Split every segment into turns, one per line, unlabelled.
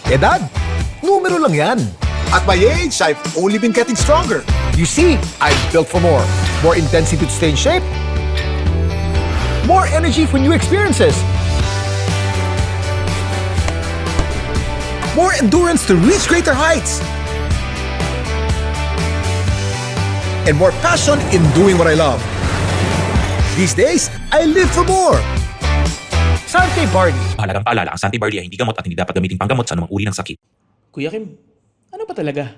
Edad, numero lang yan.
At my age, I've only been getting stronger.
You see, I'm built for more. More intensity to stay in shape. More energy for new experiences.
More endurance to reach greater heights. And more passion in doing what I love. These days, I live for more.
Sante Barley.
Mahalagang paalala, ang Santi Barley ay hindi gamot at hindi dapat gamitin panggamot sa anumang uri ng sakit.
Kuya Kim, ano ba talaga?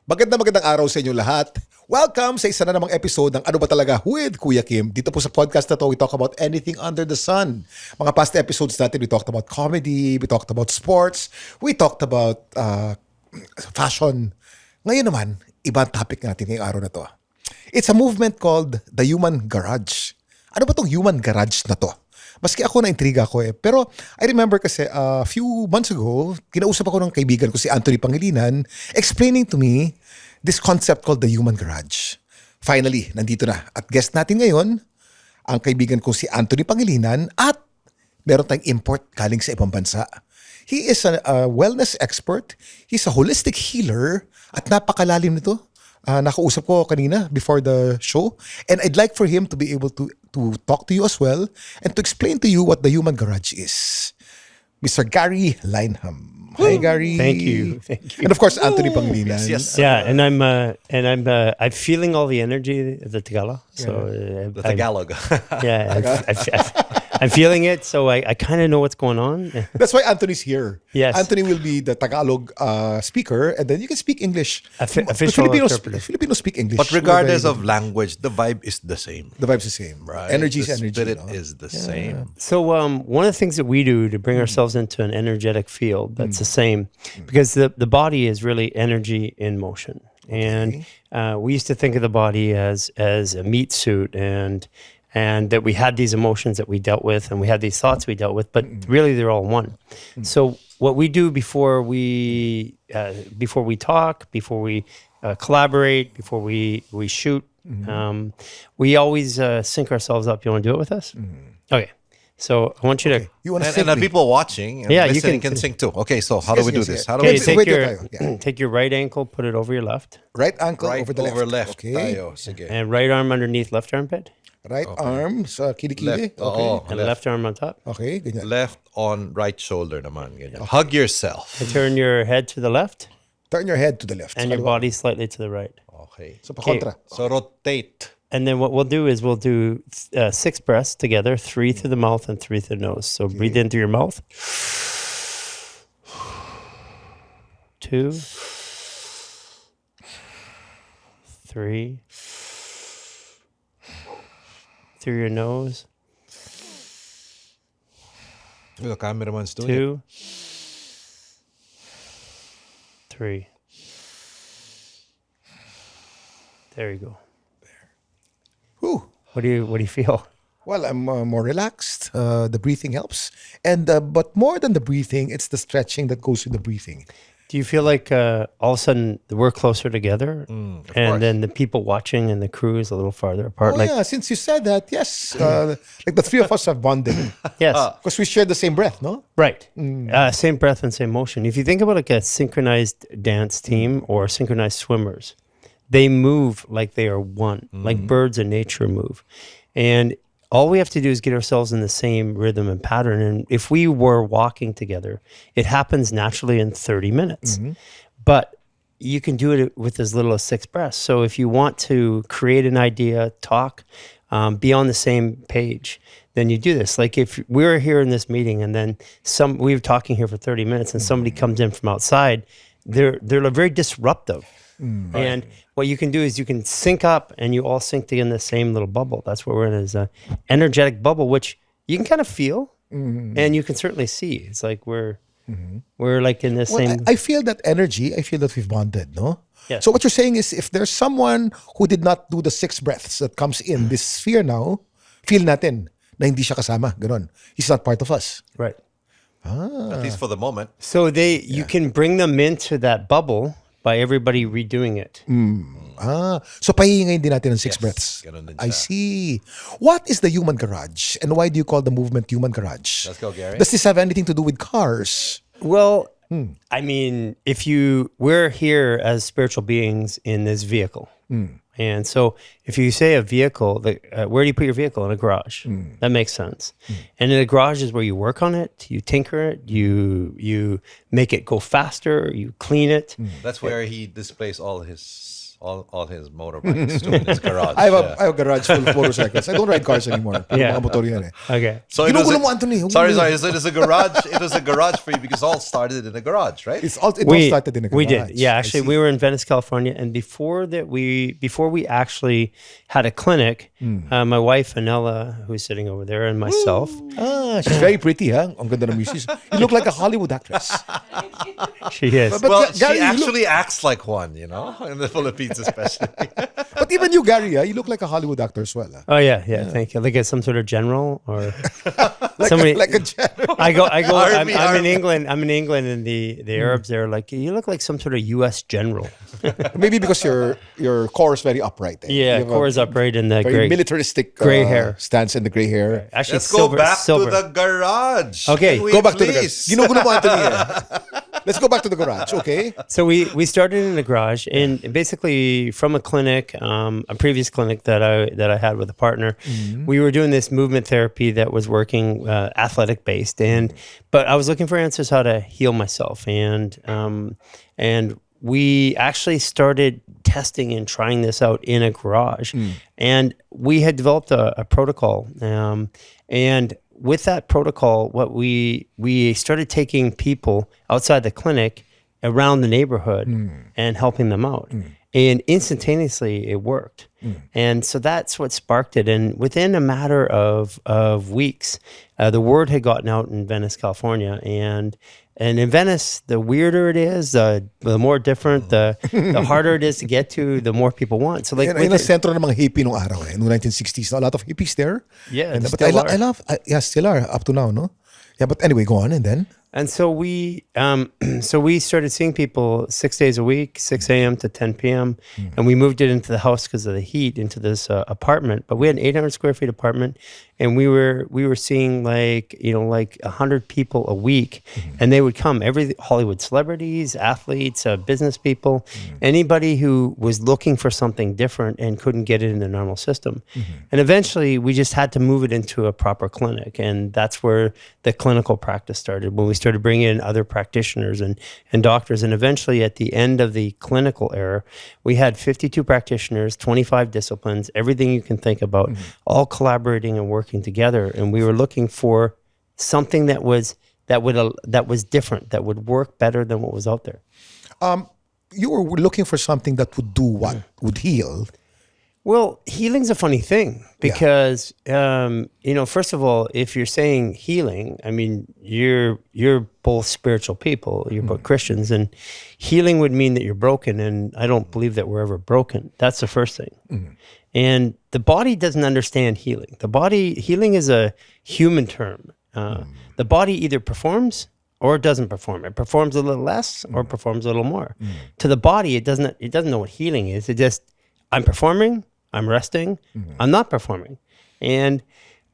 Magandang araw sa inyo lahat. Welcome sa isa na namang episode ng Ano Ba Talaga with Kuya Kim. Dito po sa podcast na to, we talk about anything under the sun. Mga past episodes natin, we talked about comedy, we talked about sports, we talked about fashion. Ngayon naman, ibang topic natin ngayong araw na to. It's a movement called the Human Garage. Ano ba tong Human Garage na to? Maski ako na-intriga ko eh. Pero I remember kasi a few months ago, kinausap ako ng kaibigan ko si Anthony Pangilinan explaining to me this concept called the Human Garage. Finally, nandito na. At guest natin ngayon, ang kaibigan ko si Anthony Pangilinan at meron tayong import galing sa ibang bansa. He is a wellness expert. He's a holistic healer at napakalalim nito. Nakausap ko kanina before the show. And I'd like for him to be able to talk to you as well and to explain to you what the Human Garage is. Mr. Gary Lineham. Hi, Gary.
Thank you.
And of course, Anthony Pangilinan.
Yes. Yeah, and I'm feeling all the energy of the Tagalog. So
The Tagalog.
I'm feeling it. So I kind of know what's going on.
That's why Anthony's here.
Yes.
Anthony will be the Tagalog speaker, and then you can speak English.
Official interpreter.
Filipinos speak English.
But regardless of language, the vibe is the same.
the vibe's the same,
Right?
Energy is
the
energy.
spirit
no?
is the same.
So one of the things that we do to bring ourselves into an energetic field that's the same, because the body is really energy in motion. And we used to think of the body as a meat suit and that we had these emotions that we dealt with and we had these thoughts we dealt with, but really they're all one. So what we do before we talk, before we collaborate, before we shoot, we always sync ourselves up. You want to do it with us? Okay. So I want you to.
You want to
And the people watching and
Yeah, you
listening
can-
can sing too. Okay, so how do we do this? How do
Okay,
we
Wait,
take
wait,
take your right ankle, put it over your left,
right ankle
right
over the left. Okay.
tayo. Sige.
and right arm underneath left armpit,
Right arm sa kilikili.
Left.
Okay.
Oo.
and left arm on top.
Okay, ganyan.
Left on right shoulder naman. Ganyan. Hug yourself.
And turn your head to the left
Turn your head to the left.
and
Sa
your
kaliwa.
body slightly to the right.
Okay.
So, pa-kontra.
So rotate.
And then what we'll do is we'll do 6 breaths together, 3 through the mouth and 3 through the nose. So breathe in through your mouth. 2, 3, through your nose.
The cameraman's doing it.
2, 3. There you go.
Whew.
What do you feel?
Well, I'm more relaxed. The breathing helps. And but more than the breathing, it's the stretching that goes with the breathing.
Do you feel like all of a sudden we're closer together, and then the people watching and the crew is a little farther apart?
Oh
like
yeah, since you said that, yes. Like the three of us have bonded.
yes,
Because we share the same breath, no?
right. Same breath and same motion. If you think about like a synchronized dance team or synchronized swimmers, they move like they are one, like birds in nature move. And all we have to do is get ourselves in the same rhythm and pattern. And if we were walking together, it happens naturally in 30 minutes. But you can do it with as little as 6 breaths. So if you want to create an idea, talk, be on the same page, then you do this. Like if we're here in this meeting and then we were talking here for 30 minutes and somebody comes in from outside, they're very disruptive. And what you can do is you can sync up and you all sync in the same little bubble. That's what we're in, is an energetic bubble, which you can kind of feel and you can certainly see. It's like we're We're like in the
Well,
same.
I feel that energy. I feel that we've bonded, no?
Yes.
So what you're saying is if there's someone who did not do the 6 breaths that comes in this sphere now, feel natin na hindi siya kasama. Ganon. He's not part of us.
Right.
At least for the moment.
So you can bring them into that bubble by everybody redoing it.
So pahihingayin din natin ng 6
Yes,
breaths.
ganon din
I
siya.
see. What is the human garage? And why do you call the movement human garage?
Let's go, Gary.
Does this have anything to do with cars?
Well, I mean, we're here as spiritual beings in this vehicle. And so if you say a vehicle, where do you put your vehicle? In a garage. That makes sense. And in a garage is where you work on it, you tinker it, you make it go faster, you clean it.
That's where he displays all his motorbikes too, in his garage.
I have a garage full of motorcycles. I don't ride cars anymore.
Yeah.
Mga motor yan eh.
Okay.
So it
Ginugulo
was
mo, Anthony.
sorry. So it is a garage. It was a garage for you because all started in a garage, right?
It all
we
started in a garage.
We did. Yeah,
I
actually
see.
we were in Venice, California, and before we actually had a clinic, my wife Anella, who's sitting over there, and myself.
She's very pretty, huh? Ang ganda ng misis. You look like a Hollywood actress.
She is.
But
Well,
Gary,
she
you look-
actually acts like one, in the Philippines especially.
But even you, Gary, you look like a Hollywood actor as well.
Oh yeah, thank you. Like as some sort of general or somebody.
Like a general.
I go. I'm in
Army.
England. I'm in England, and the Arabs they're like, you look like some sort of U.S. general.
Maybe because your core is very upright. Eh?
Yeah,
You have a
core is upright and the
very
gray
militaristic
gray hair.
stance and the gray hair.
Actually,
Let's
silver,
go back
silver.
to the garage.
Okay,
Can we
Go back to the garage.
please?
Ginugulo mo, Anthony. Eh? Let's go back to the garage, okay?
So we started in a garage, and basically from a clinic, a previous clinic that I had with a partner, we were doing this movement therapy that was working athletic based, but I was looking for answers how to heal myself, and we actually started testing and trying this out in a garage, and we had developed a protocol, and with that protocol, what we started taking people outside the clinic around the neighborhood and helping them out. And instantaneously it worked. And so that's what sparked it. And within a matter of weeks, the word had gotten out in Venice, California. And in Venice, the weirder it is, the more different, the harder it is to get to, the more people want. So like
Yan ang sentro ng mga hippie nung araw eh. Noong 1960s, a lot of hippies there.
Yeah,
And,
and
but
still
I love, still are up to now, no? Yeah, but anyway, go on and then.
And so we started seeing people 6 days a week, 6 a.m. to 10 p.m. And we moved it into the house because of the heat into this apartment. But we had an 800 square feet apartment, and we were seeing like 100 people a week, and they would come. Every Hollywood celebrities, athletes, business people, anybody who was looking for something different and couldn't get it in the normal system. And eventually, we just had to move it into a proper clinic, and that's where the clinical practice started. When we started bringing in other practitioners and doctors, and eventually at the end of the clinical era, we had 52 practitioners, 25 disciplines, everything you can think about, all collaborating and working together. And we were looking for something that was different, that would work better than what was out there.
You were looking for something that would do what? Would heal.
Well, healing's a funny thing because, first of all, if you're saying healing, I mean, you're both spiritual people, you're both Christians, and healing would mean that you're broken, and I don't believe that we're ever broken. That's the first thing. And the body doesn't understand healing. Healing is a human term. The body either performs or it doesn't perform. It performs a little less or it performs a little more. To the body, it doesn't know what healing is. It just, I'm performing, I'm resting, I'm not performing. And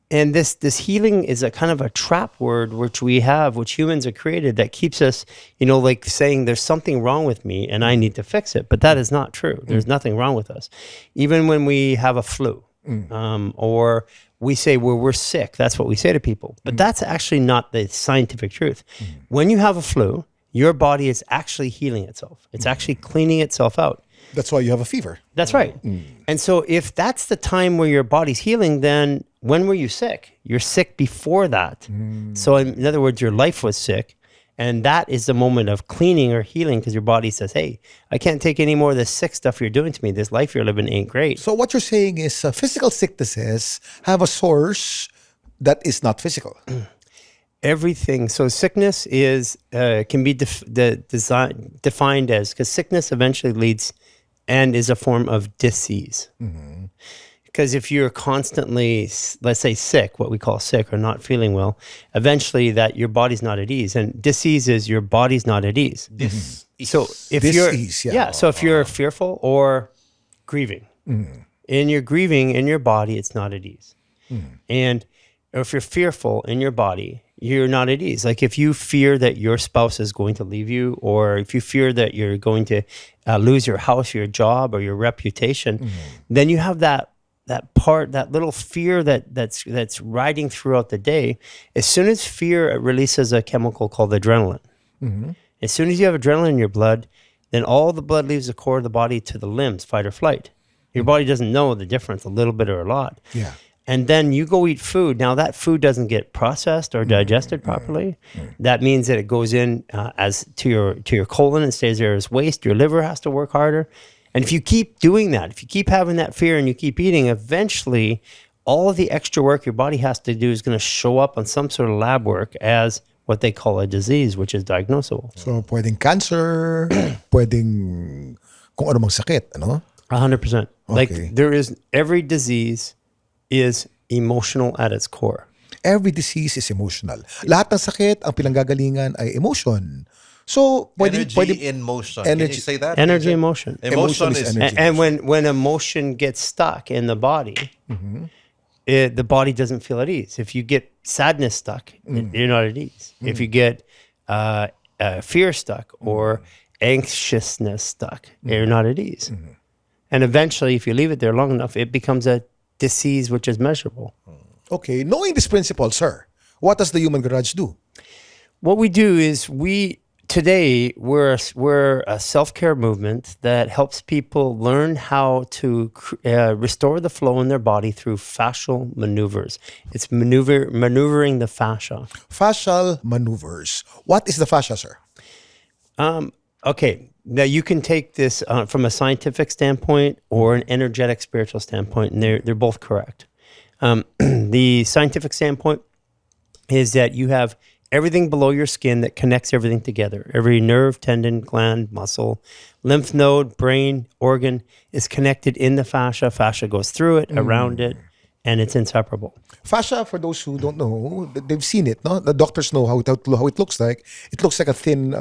this healing is a kind of a trap word which humans have created that keeps us, like saying there's something wrong with me and I need to fix it. But that is not true. There's nothing wrong with us. Even when we have a flu or we say we're sick, that's what we say to people. But that's actually not the scientific truth. When you have a flu, your body is actually healing itself. It's actually cleaning itself out.
That's why you have a fever.
That's right. And so if that's the time where your body's healing, then when were you sick? You're sick before that. So in other words, your life was sick. And that is the moment of cleaning or healing because your body says, hey, I can't take any more of this sick stuff you're doing to me. This life you're living ain't great.
So what you're saying is physical sicknesses have a source that is not physical.
everything. So sickness is can be defined as, because sickness eventually leads and is a form of disease. Because if you're constantly, let's say, sick, what we call sick or not feeling well, eventually that your body's not at ease, and disease is your body's not at ease. So if you're so if you're fearful or grieving, in your grieving in your body, it's not at ease. And if you're fearful in your body, you're not at ease. Like if you fear that your spouse is going to leave you, or if you fear that you're going to lose your house, your job, or your reputation, then you have that little fear that's riding throughout the day. As soon as fear, it releases a chemical called adrenaline. As soon as you have adrenaline in your blood, then all the blood leaves the core of the body to the limbs, fight or flight. Your body doesn't know the difference, a little bit or a lot.
Yeah.
And then you go eat food. Now that food doesn't get processed or digested properly. That means that it goes in as to your colon and stays there as waste. Your liver has to work harder. And if you keep doing that, if you keep having that fear and you keep eating, eventually all of the extra work your body has to do is going to show up on some sort of lab work as what they call a disease, which is diagnosable.
So, pwedeng cancer, pwedeng kung ano mang sakit, ano?
100%. Like
Okay.
every disease is emotional at its core.
Every disease is emotional. Lahat ng sakit, ang pinanggagalingan ay emotion. So,
Energy in motion. Can you say that?
Energy, emotion.
Emotion
Emotion is
is
energy.
And when emotion gets stuck in the body, the body doesn't feel at ease. If you get sadness stuck, you're not at ease. If you get fear stuck or anxiousness stuck, you're not at ease. And eventually, if you leave it there long enough, it becomes a disease which is measurable.
Okay, knowing this principle, sir, what does the Human Garage do?
What we do is today we're a self-care movement that helps people learn how to restore the flow in their body through fascial maneuvers. It's maneuvering the fascia.
Fascial maneuvers. What is the fascia, sir?
Okay, now you can take this from a scientific standpoint or an energetic spiritual standpoint, and they're both correct. The scientific standpoint is that you have everything below your skin that connects everything together. Every nerve, tendon, gland, muscle, lymph node, brain, organ is connected in the fascia. Fascia goes through it, around it, and it's inseparable.
Fascia, for those who don't know, they've seen it, no? The doctors know how it looks like. It looks like a thin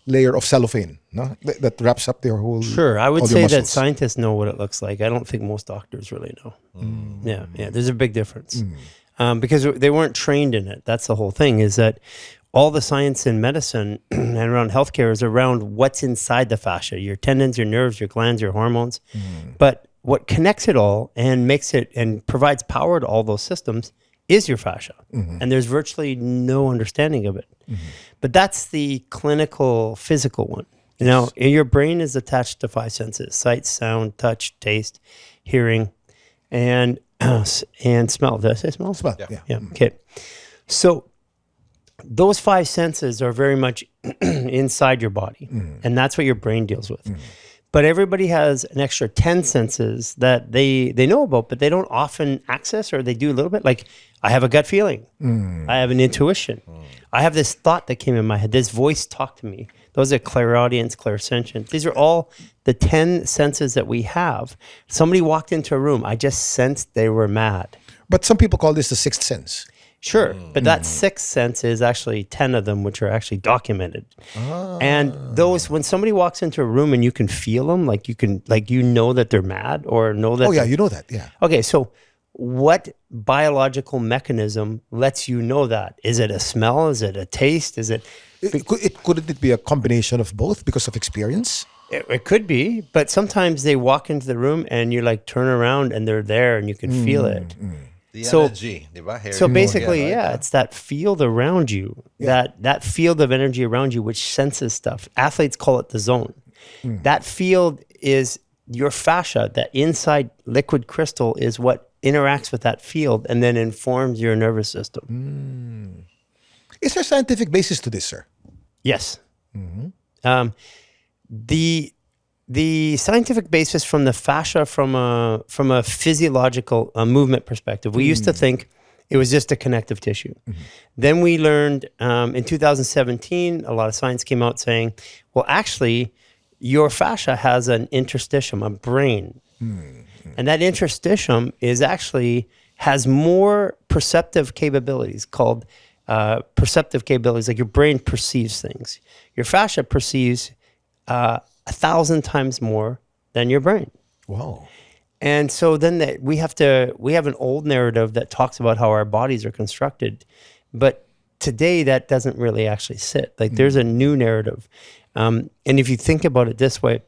layer of cellophane, no? That wraps up their whole.
Sure, I would
all
say
their
that
muscles.
scientists know what it looks like. I don't think most doctors really know. Yeah, there's a big difference because they weren't trained in it. That's the whole thing, is that all the science in medicine and around healthcare is around what's inside the fascia, your tendons, your nerves, your glands, your hormones. But what connects it all and makes it and provides power to all those systems is your fascia. And there's virtually no understanding of it. But that's the clinical, physical one. You know, your brain is attached to 5 senses: sight, sound, touch, taste, hearing, and smell. Did I say smell?
Smell, yeah.
Okay. So those 5 senses are very much inside your body, and that's what your brain deals with. But everybody has an extra 10 senses that they know about, but they don't often access, or they do a little bit. Like, I have a gut feeling. I have an intuition. I have this thought that came in my head. This voice talked to me. Those are clairaudience, clairsentient. These are all the 10 senses that we have. Somebody walked into a room. I just sensed they were mad.
But some people call this the sixth sense.
Sure, but that 6th sense is actually 10 of them, which are actually documented. And those, when somebody walks into a room and you can feel them, like you know that they're mad, or know that.
Oh yeah, you know that. Yeah.
Okay, so what biological mechanism lets you know that? Is it a smell? Is it a taste? Is it?
Couldn't it be a combination of both because of experience?
It could be, but sometimes they walk into the room and you like turn around and they're there and you can feel it.
The
So-
energy, diba? Here
So
you go
basically,
again, right?
it's that field around you, that field of energy around you, which senses stuff. Athletes call it the zone. That field is your fascia. That inside liquid crystal is what interacts with that field and then informs your nervous system.
Is there a scientific basis to this, sir?
Yes. The scientific basis from the fascia, from a physiological movement perspective, we used to think It was just a connective tissue. Then we learned in 2017, a lot of science came out saying, well, actually, your fascia has an interstitium, a brain. And that interstitium has more perceptive capabilities called perceptive capabilities, like your brain perceives things. Your fascia perceives 1,000 times more than your brain.
Wow.
And so then we have an old narrative that talks about how our bodies are constructed, but today that doesn't really actually sit. Like there's a new narrative. And if you think about it this way,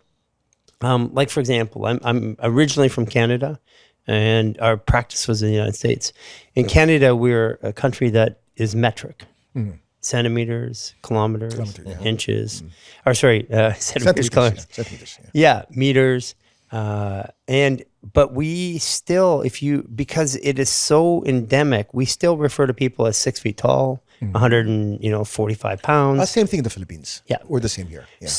like for example, I'm originally from Canada and our practice was in the United States. In Canada, we're a country that is metric. Centimeters, kilometers, inches, or sorry, centimeters, kilometers.
Centimeters,
Yeah, meters. But we still, because it is so endemic, we still refer to people as 6 feet tall, 145 pounds.
Same thing in the Philippines.
Yeah.
We're the same here. Yeah.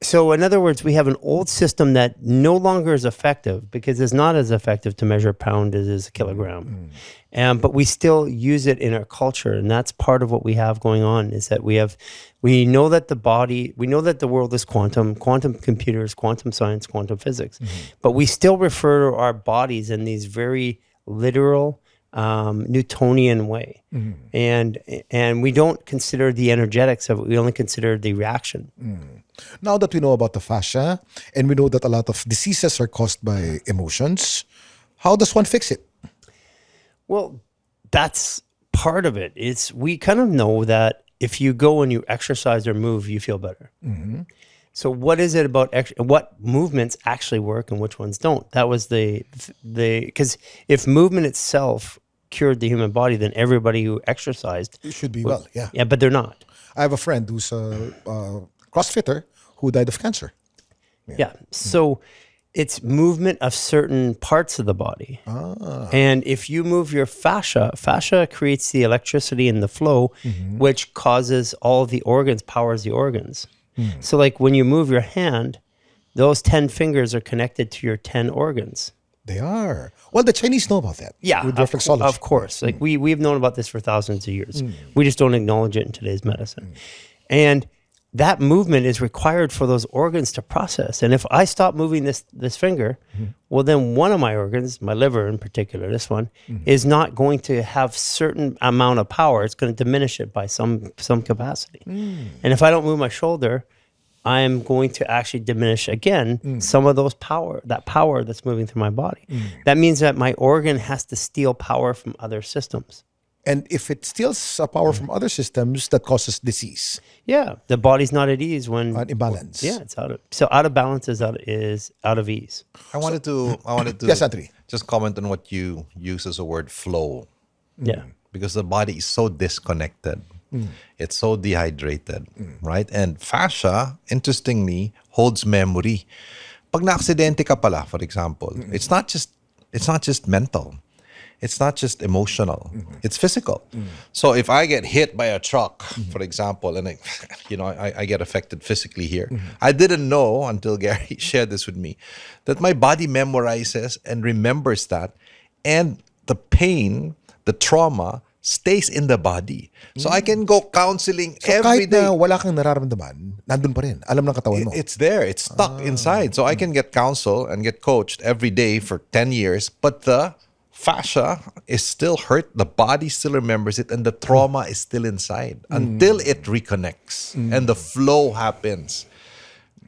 So in other words, we have an old system that no longer is effective because it's not as effective to measure a pound as it is a kilogram. But we still use it in our culture, and that's part of what we have going on. Is that we know that the world is quantum computers, quantum science, quantum physics, but we still refer to our bodies in these very literal Newtonian way, and we don't consider the energetics of it. We only consider the reaction.
Now that we know about the fascia, and we know that a lot of diseases are caused by emotions, how does one fix it?
Well, that's part of it. We kind of know that if you go and you exercise or move, you feel better. So what is it about what movements actually work and which ones don't? That was because if movement itself cured the human body, then everybody who exercised
Should be well, yeah.
Yeah, but they're not.
I have a friend who's a CrossFitter who died of cancer.
Yeah. So it's movement of certain parts of the body. And if you move your fascia creates the electricity and the flow, which causes all of the organs, powers the organs. So like when you move your hand, those 10 fingers are connected to your 10 organs.
They are. Well, the Chinese know about that.
Yeah,
with reflexology.
of course. Like we've known about this for thousands of years. We just don't acknowledge it in today's medicine. And that movement is required for those organs to process. And if I stop moving this finger, well, then one of my organs, my liver in particular, this one, is not going to have certain amount of power. It's going to diminish it by some capacity. And if I don't move my shoulder, I'm going to actually diminish again some of that power that's moving through my body. That means that my organ has to steal power from other systems.
And if it steals power from other systems, that causes disease.
Yeah, the body's not at ease when
An imbalance.
Yeah, it's out of balance is out of ease.
I wanted to
Yes, Anthony.
just comment on what you use as a word, flow.
Yeah.
Because the body is so disconnected. It's so dehydrated, right? And fascia, interestingly, holds memory. Pag na-aksidente ka pala, for example, it's not just mental. It's not just emotional. It's physical. So if I get hit by a truck, for example, and I get affected physically here, I didn't know until Gary shared this with me that my body memorizes and remembers that, and the pain, the trauma stays in the body. So I can go counseling
So
every
kahit
day.
na wala kang nararamdaman, nandun pa rin. Alam ng katawan mo.
It's there. It's stuck inside. So I can get counsel and get coached every day for 10 years, but the fascia is still hurt. The body still remembers it, and the trauma is still inside until it reconnects and the flow happens.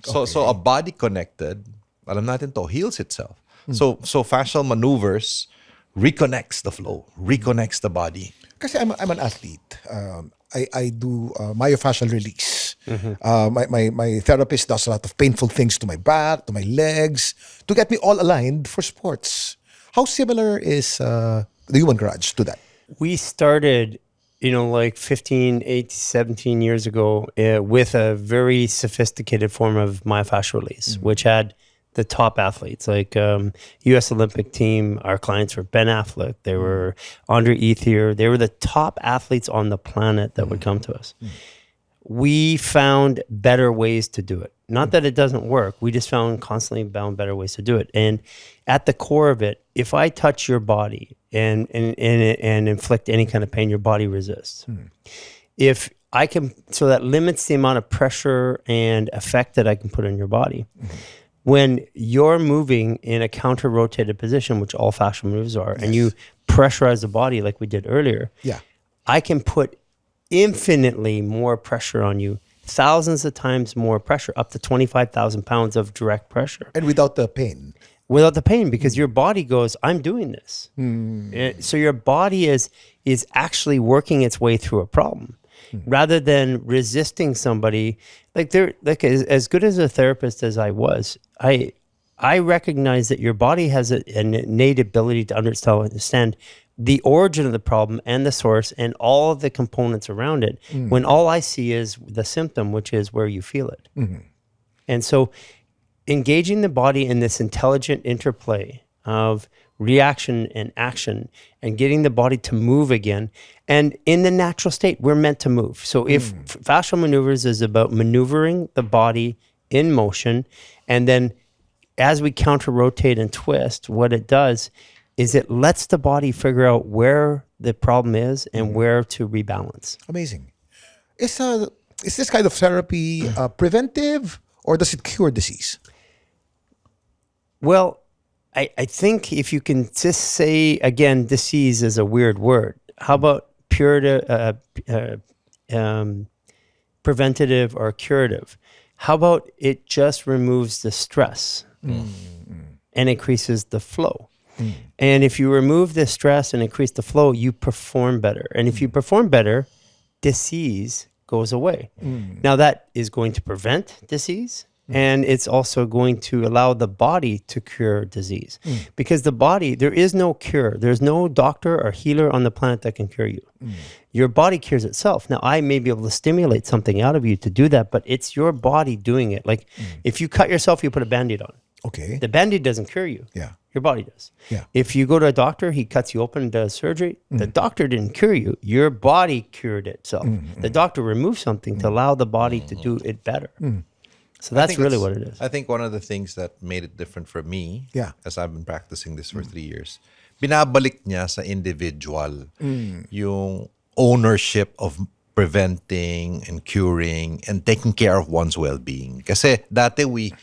So a body connected, alam natin to, heals itself. So fascial maneuvers reconnects the flow, reconnects the body.
Kasi I'm an athlete. I do myofascial release. My therapist does a lot of painful things to my back, to my legs, to get me all aligned for sports. How similar is the Human Garage to that?
We started, like 15, 18, 17 years ago with a very sophisticated form of myofascial release, which had the top athletes, like U.S. Olympic team. Our clients were Ben Affleck. They were Andre Ethier. They were the top athletes on the planet that would come to us. we found better ways to do it. Not that it doesn't work. We just constantly found better ways to do it. And at the core of it, if I touch your body and inflict any kind of pain, your body resists. If I can, so that limits the amount of pressure and effect that I can put on your body. When you're moving in a counter-rotated position, which all fascial moves are, and you pressurize the body like we did earlier, I can put infinitely more pressure on you, thousands of times more pressure, up to 25,000 pounds of direct pressure.
And without the pain.
Without the pain, because your body goes, I'm doing this. So your body is actually working its way through a problem. Rather than resisting somebody, as good as a therapist as I was, I recognize that your body has an innate ability to understand the origin of the problem and the source and all of the components around it, when all I see is the symptom, which is where you feel it. And so engaging the body in this intelligent interplay of reaction and action and getting the body to move again. And in the natural state, we're meant to move. So if fascial maneuvers is about maneuvering the body in motion, and then as we counter rotate and twist, what it does is it lets the body figure out where the problem is and where to rebalance.
Amazing. Is this kind of therapy preventive, or does it cure disease?
Well, I think if you can just say, again, disease is a weird word. How about preventative or curative? How about it just removes the stress and increases the flow? And if you remove the stress and increase the flow, you perform better. And if you perform better, disease goes away. Now that is going to prevent disease, and it's also going to allow the body to cure disease. Because the body, there is no cure. There's no doctor or healer on the planet that can cure you. Your body cures itself. Now, I may be able to stimulate something out of you to do that, but it's your body doing it. Like if you cut yourself, you put a Band-Aid on.
Okay.
The Band-Aid doesn't cure you.
Yeah.
Your body does.
Yeah.
If you go to a doctor, he cuts you open and does surgery. The doctor didn't cure you. Your body cured itself. The doctor removed something to allow the body to do it better. So that's really what it is.
I think one of the things that made it different for me, as I've been practicing this for 3 years, binabalik niya sa individual yung ownership of preventing and curing and taking care of one's well-being. Kasi dati we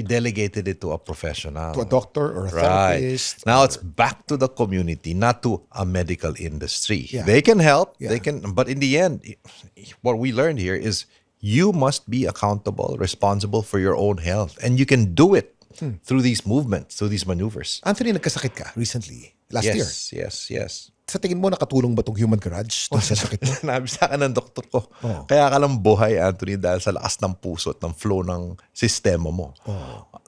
delegated it to a professional.
To a doctor or a therapist.
Now it's back to the community, not to a medical industry.
Yeah.
They can help,
Yeah.
they can, but in the end, what we learned here is you must be accountable, responsible for your own health. And you can do it through these movements, through these maneuvers.
Anthony, nagkasakit ka recently, last year.
Yes.
Sa tingin mo, nakatulong ba itong human garage dun sa sakit mo?
Sinabi sa akin ng doktor ko, kaya ka lang buhay, Anthony, dahil sa lakas ng puso at ng flow ng sistema mo.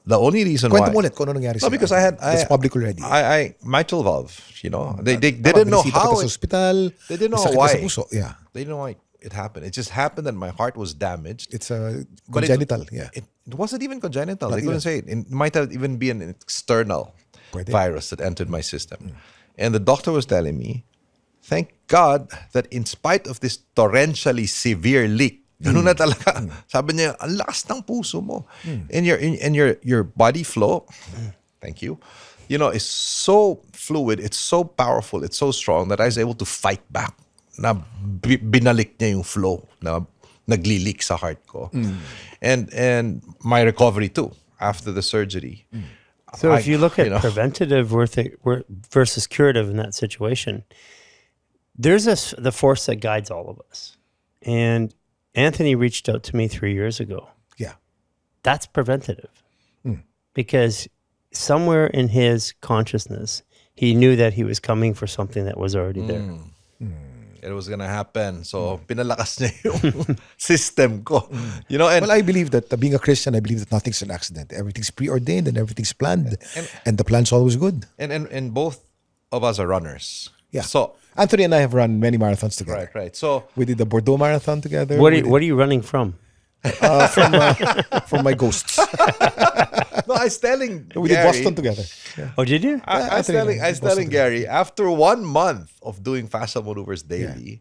The only reason
Kwento
why...
mo ulit kung ano nangyari
No,
sa'yo.
because I had...
It's public already.
I mitral valve, you know. They didn't know
Binisita
how...
kita sa ospital.
They didn't know
may sakit ka
why.
sa puso. Yeah.
They didn't know why it happened. It just happened that my heart was damaged.
It's
But
congenital.
It wasn't even congenital.
Not
They couldn't say it. It might have even been an external
Pwede.
virus that entered my system. And the doctor was telling me, thank God that in spite of this torrentially severe leak, ganun na talaga. Sabi niya, ang lakas ng puso mo. And your body flow, thank you, you know, is so fluid, it's so powerful, it's so strong that I was able to fight back. Na binalik niya yung flow na nagli-leak sa heart ko. And my recovery too after the surgery.
So if you look at preventative versus curative in that situation, there's the force that guides all of us. And Anthony reached out to me 3 years ago.
Yeah.
That's preventative. Because somewhere in his consciousness, he knew that he was coming for something that was already there.
It was gonna happen. So, pinalakas niya yung system ko. You know, and
Well, I believe that being a Christian, I believe that nothing's an accident. Everything's preordained and everything's planned. And the plan's always good.
and both of us are runners.
Yeah.
So,
Anthony and I have run many marathons together.
right. So,
We did the Bordeaux Marathon together.
What are you running from?
From my ghosts.
no, I was telling
We did
Gary,
Boston together. Yeah.
Oh, did you?
I was telling Gary, after 1 month of doing fascial maneuvers daily,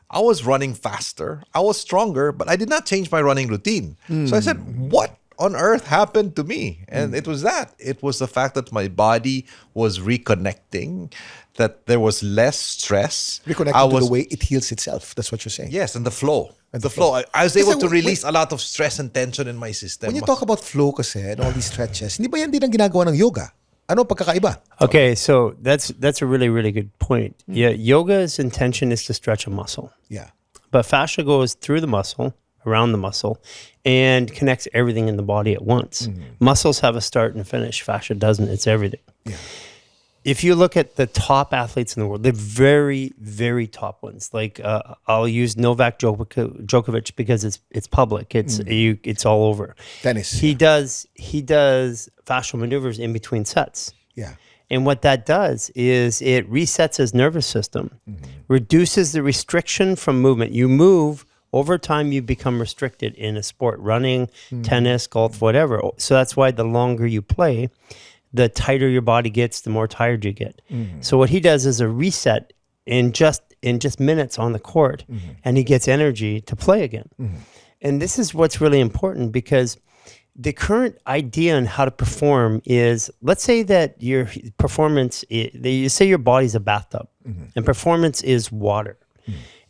I was running faster. I was stronger, but I did not change my running routine. So I said, what on earth happened to me? And it was that. It was the fact that my body was reconnecting, that there was less stress.
Reconnecting to the way it heals itself. That's what you're saying.
Yes, and the flow.
And
The flow. I was able
Kasi
to
when-
release a lot of stress and tension in my system.
When you talk about flow kasi and all these stretches, hindi ba yan din ang ginagawa ng yoga? Ano pagkakaiba?
Okay, so that's a really good point. Yeah, yoga's intention is to stretch a muscle,
Yeah.
but fascia goes through the muscle, around the muscle, and connects everything in the body at once. Muscles have a start and finish. Fascia doesn't. It's everything.
Yeah.
If you look at the top athletes in the world, the very, very top ones, like I'll use Novak Djokovic because it's public. It's all over.
Tennis.
He does fascial maneuvers in between sets.
Yeah.
And what that does is it resets his nervous system, reduces the restriction from movement. You move, over time you become restricted in a sport, running, tennis, golf, whatever. So that's why the longer you play, the tighter your body gets, the more tired you get. So what he does is a reset in just minutes on the court, and he gets energy to play again. And this is what's really important, because the current idea on how to perform is, let's say that your performance, you say your body's a bathtub, and performance is water.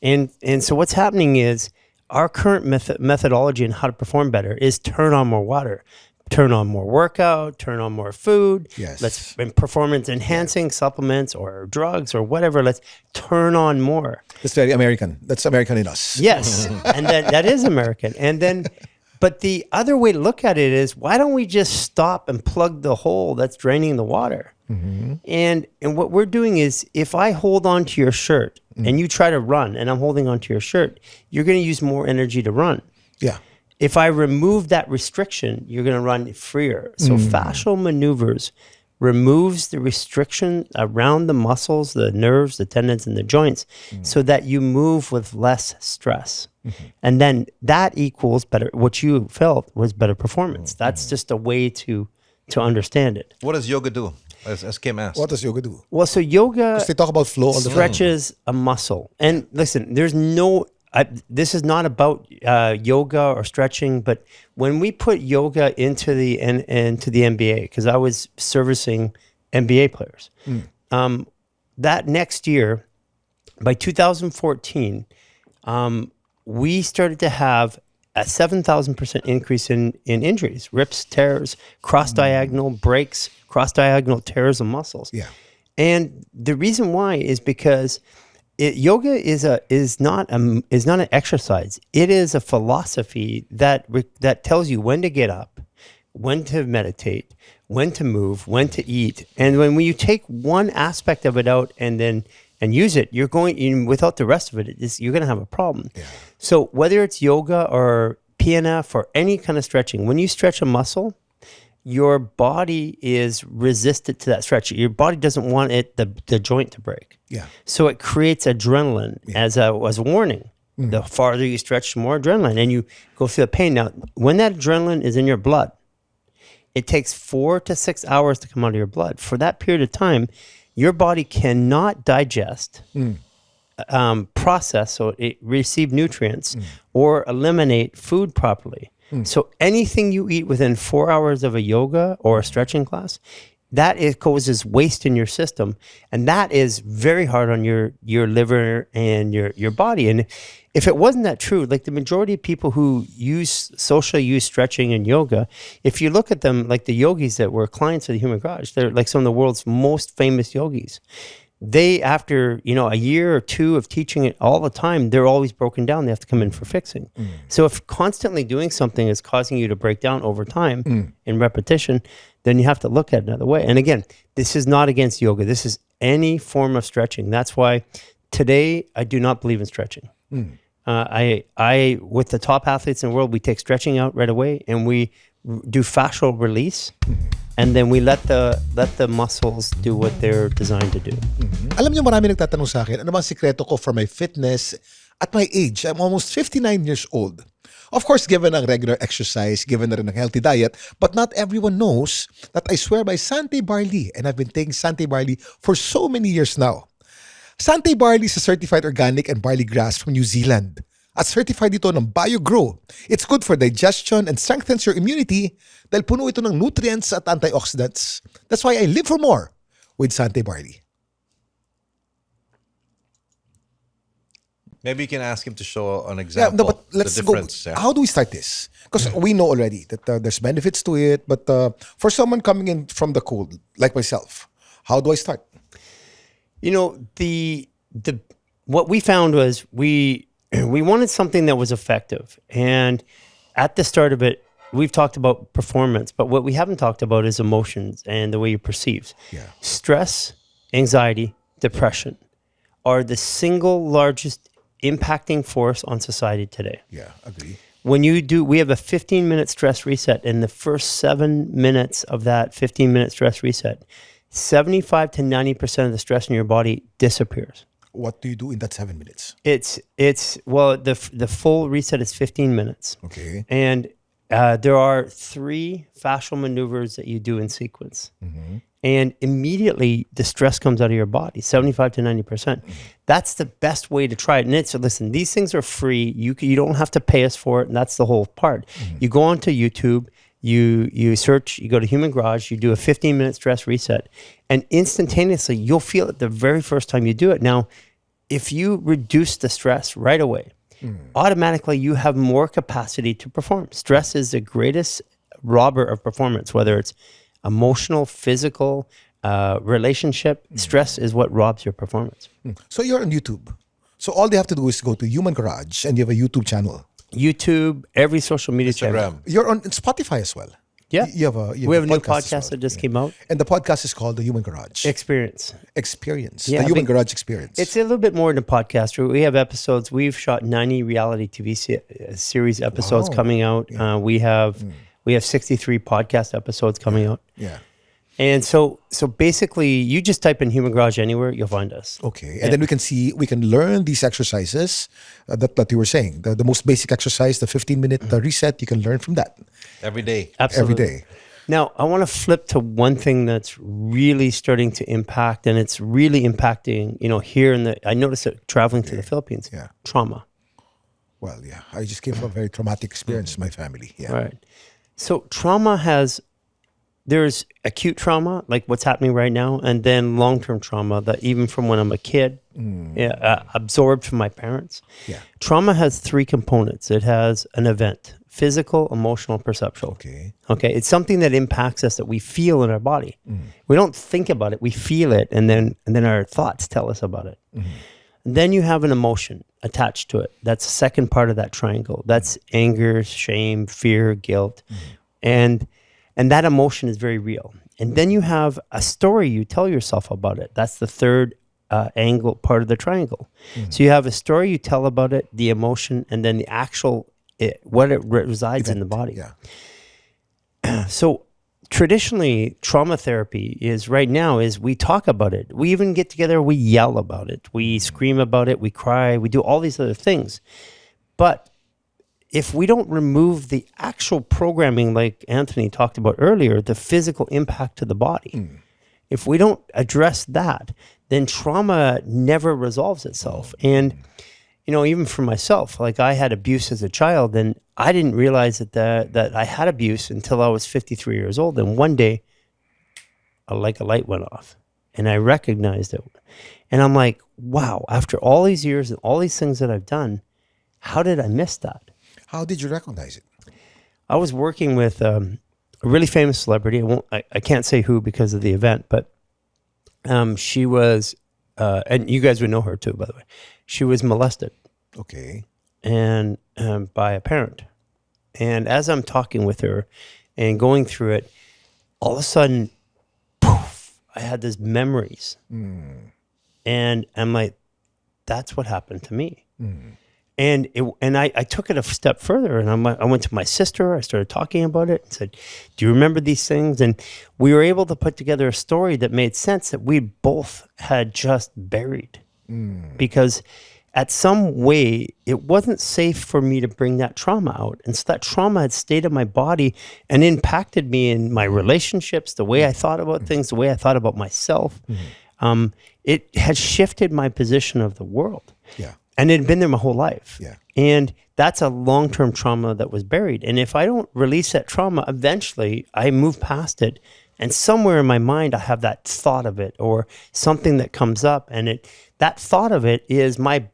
And so what's happening is our current methodology on how to perform better is turn on more water. Turn on more workout, turn on more food.
Yes.
Let's performance enhancing supplements or drugs or whatever. Let's turn on more.
That's very American. That's American in us.
Yes. And then that is American. And then, but the other way to look at it is, why don't we just stop and plug the hole that's draining the water? And what we're doing is, if I hold on to your shirt and you try to run and I'm holding on to your shirt, you're going to use more energy to run.
Yeah.
If I remove that restriction, you're going to run freer. So fascial maneuvers removes the restriction around the muscles, the nerves, the tendons, and the joints, so that you move with less stress. And then that equals better. What you felt was better performance. That's just a way to understand it.
What does yoga do? As Kim asked.
What does yoga do?
Well, so yoga
Because they talk about flow all the time.
stretches a muscle. And listen, there's no... this is not about yoga or stretching, but when we put yoga into the NBA, because I was servicing NBA players, that next year, by 2014, we started to have a 7,000% increase in injuries, rips, tears, cross-diagonal breaks, cross-diagonal tears of muscles.
Yeah.
And the reason why is because yoga is not an exercise. It is a philosophy that tells you when to get up, when to meditate, when to move, when to eat. And when you take one aspect of it out and use it, you're going without the rest of it. You're going to have a problem. Yeah. So whether it's yoga or PNF or any kind of stretching, when you stretch a muscle, your body is resistant to that stretch. Your body doesn't want the joint to break.
Yeah.
So it creates adrenaline as a warning. The farther you stretch, the more adrenaline, and you go through the pain. Now, when that adrenaline is in your blood, it takes 4 to 6 hours to come out of your blood. For that period of time, your body cannot digest, process, so it receive nutrients, or eliminate food properly. So anything you eat within 4 hours of a yoga or a stretching class, causes waste in your system, and that is very hard on your liver and your body. And if it wasn't that true, like the majority of people who use stretching and yoga, if you look at them, like the yogis that were clients of the Human Garage, they're like some of the world's most famous yogis. They, after a year or two of teaching it all the time, they're always broken down. They have to come in for fixing. So if constantly doing something is causing you to break down over time in repetition, then you have to look at it another way. And again, this is not against yoga. This is any form of stretching. That's why today I do not believe in stretching. I with the top athletes in the world, we take stretching out right away, and we do fascial release. And then we let the muscles do what they're designed to do.
Alam niyo, marami nagtatanong sa akin, ano bang sikreto ko for my fitness at my age? I'm almost 59 years old. Of course, given ang regular exercise, given na rin ang healthy diet, but not everyone knows that I swear by Sante Barley, and I've been taking Sante Barley for so many years now. Sante barley is a certified organic and barley grass from New Zealand. At certified ito ng BioGrow. It's good for digestion and strengthens your immunity dahil puno ito ng nutrients at antioxidants. That's why I live for more with Sante barley.
Maybe you can ask him to show an
Yeah,
example.
no, but let's
the
go.
difference. Yeah.
How do we start this? Because we know already that there's benefits to it, but for someone coming in from the cold, like myself, how do I start?
You know, the what we found was we wanted something that was effective. And at the start of it, we've talked about performance, but what we haven't talked about is emotions and the way you perceive.
Yeah.
Stress, anxiety, depression are the single largest impacting force on society today.
Yeah, agree.
When you do, we have a 15-minute stress reset. In the first 7 minutes of that 15-minute stress reset, 75 to 90% of the stress in your body disappears.
What do you do in that 7 minutes?
Well, the full reset is 15 minutes.
Okay.
And there are 3 fascial maneuvers that you do in sequence. And immediately the stress comes out of your body, 75 to 90%. That's the best way to try it. And listen, these things are free. You don't have to pay us for it. And that's the whole part. You go onto YouTube, you search, you go to Human Garage, you do a 15-minute stress reset, and instantaneously you'll feel it the very first time you do it. Now, if you reduce the stress right away, automatically you have more capacity to perform. Stress is the greatest robber of performance, whether it's emotional, physical, relationship. Stress is what robs your performance.
So you're on YouTube. So all they have to do is go to Human Garage and you have a YouTube channel.
YouTube, every social media channel.
Instagram.
You're on Spotify as well.
Yeah.
You have a
We have a new
as
podcast
well.
that just came out.
And the podcast is called The Human Garage
Experience.
Experience.
Yeah,
The Human
but
Garage Experience.
It's a little bit more than a podcast. We have episodes. We've shot 90 reality TV series episodes
Wow.
coming out. We have 63 podcast episodes coming out.
yeah.
And so basically, you just type in Human Garage anywhere, you'll find us.
Okay. And then we can learn these exercises that you were saying. The most basic exercise, the 15-minute reset, you can learn from that
Every day.
Absolutely.
every day.
Now, I want to flip to one thing that's really starting to impact, and it's really impacting, here I noticed it traveling to the Philippines.
Yeah.
Trauma.
Well, yeah. I just came from a very traumatic experience in my family. Yeah.
Right. So trauma there's acute trauma, like what's happening right now, and then long-term trauma that even from when I'm a kid, absorbed from my parents.
Yeah.
Trauma has 3 components. It has an event, physical, emotional, perceptual.
Okay.
Okay. It's something that impacts us that we feel in our body. We don't think about it. We feel it. And then our thoughts tell us about it. And then you have an emotion attached to it. That's the second part of that triangle. That's anger, shame, fear, guilt. And that emotion is very real. And then you have a story you tell yourself about it. That's the third angle part of the triangle. So you have a story you tell about it, the emotion, and then the actual, what it resides in the body.
Yeah.
So traditionally, trauma therapy is we talk about it. We even get together, we yell about it. We scream about it, we cry, we do all these other things. But if we don't remove the actual programming, like Anthony talked about earlier, the physical impact to the body, if we don't address that, then trauma never resolves itself. And, even for myself, like I had abuse as a child, and I didn't realize that I had abuse until I was 53 years old. And one day, a light went off, and I recognized it. And I'm like, wow, after all these years and all these things that I've done, how did I miss that?
How did you recognize it?
I was working with a really famous celebrity. I can't say who because of the event, but she was, and you guys would know her too, by the way. She was molested
Okay.
and by a parent. And as I'm talking with her and going through it, all of a sudden, poof, I had these memories. And I'm like, that's what happened to me. And I took it a step further, and I went to my sister. I started talking about it and said, do you remember these things? And we were able to put together a story that made sense that we both had just buried. Because at some way, it wasn't safe for me to bring that trauma out. And so that trauma had stayed in my body and impacted me in my relationships, the way I thought about things, the way I thought about myself. it had shifted my position of the world.
Yeah.
And it had been there my whole life.
Yeah.
And that's a long-term trauma that was buried. And if I don't release that trauma, eventually I move past it. And somewhere in my mind, I have that thought of it or something that comes up. And that thought of it is my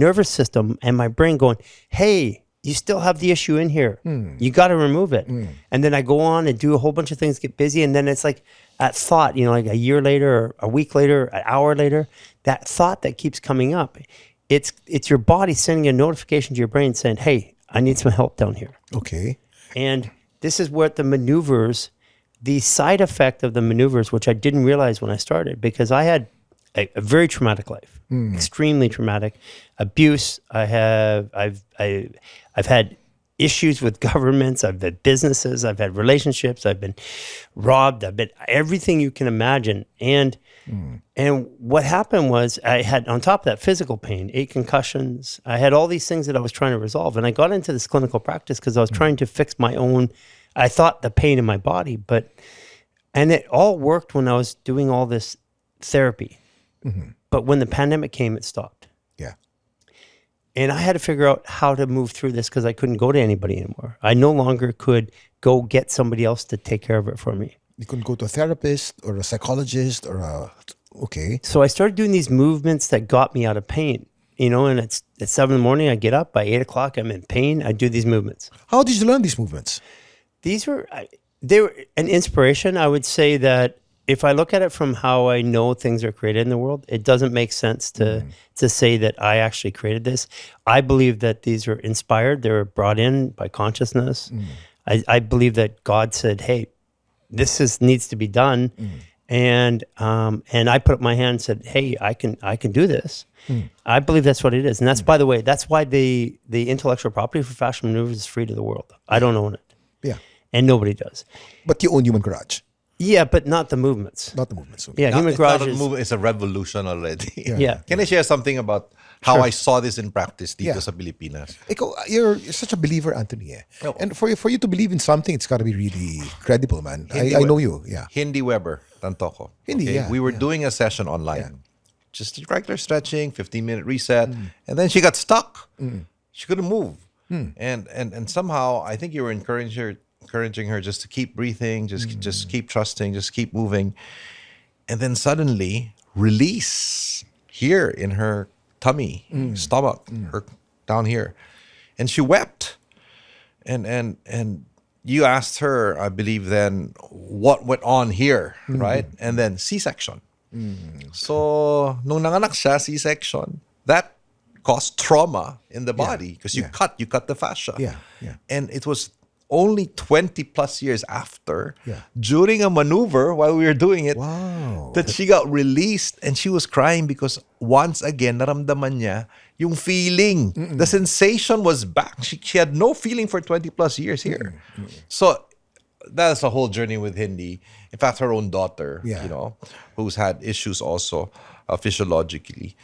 nervous system and my brain going, hey, you still have the issue in here. You got to remove it. And then I go on and do a whole bunch of things, get busy. And then it's like that thought, like a year later, or a week later, an hour later, that thought that keeps coming up. It's your body sending a notification to your brain saying, hey, I need some help down here.
Okay.
And this is what the side effect of the maneuvers, which I didn't realize when I started, because I had a very traumatic life, extremely traumatic abuse. I've had issues with governments. I've had businesses. I've had relationships. I've been robbed. I've been everything you can imagine. And what happened was I had, on top of that, physical pain, 8 concussions. I had all these things that I was trying to resolve. And I got into this clinical practice because I was trying to fix my own, I thought, the pain in my body. And it all worked when I was doing all this therapy. But when the pandemic came, it stopped.
Yeah.
And I had to figure out how to move through this because I couldn't go to anybody anymore. I no longer could go get somebody else to take care of it for me.
You couldn't go to a therapist or a psychologist or okay.
So I started doing these movements that got me out of pain. And it's at 7 in the morning, I get up, by 8 o'clock, I'm in pain, I do these movements.
How did you learn these movements?
They were an inspiration. I would say that if I look at it from how I know things are created in the world, it doesn't make sense to say that I actually created this. I believe that these were inspired. They were brought in by consciousness. I believe that God said, hey, this needs to be done. And I put up my hand and said, hey, I can do this. I believe that's what it is. And that's, by the way, that's why the intellectual property for fascial maneuvers is free to the world. I don't own it.
Yeah.
And nobody does.
But you own Human Garage.
Yeah, but not the movements.
Not the movements.
Yeah, Human
It's
Garage
not a
is...
movement, it's a revolution already.
Yeah.
Can I share something about how
Sure.
I saw this in practice dito
Yeah.
sa Pilipinas?
You're such a believer, Anthony.
Oh.
And for you to believe in something, it's got to be really credible, man. I know you. Yeah.
Hindi Weber, tanto ko.
Hindi, yeah,
We were doing a session online. Just regular stretching, 15-minute reset. And then she got stuck. She couldn't move. And somehow, I think you were encouraging her just to keep breathing, just keep trusting, just keep moving. And then suddenly, release here in her tummy, stomach, her down here. And she wept. And you asked her, I believe then, what went on here, right? And then C-section. So, nung nanganak siya, C-section, that caused trauma in the body because you cut the fascia.
Yeah.
And it was only 20 plus years after,
Yeah.
during a maneuver while we were doing it,
Wow.
that she got released and she was crying because once again, naramdaman niya yung feeling. The sensation was back. She had no feeling for 20 plus years here. So that's a whole journey with Hindi. In fact, her own daughter,
Yeah.
who's had issues also physiologically,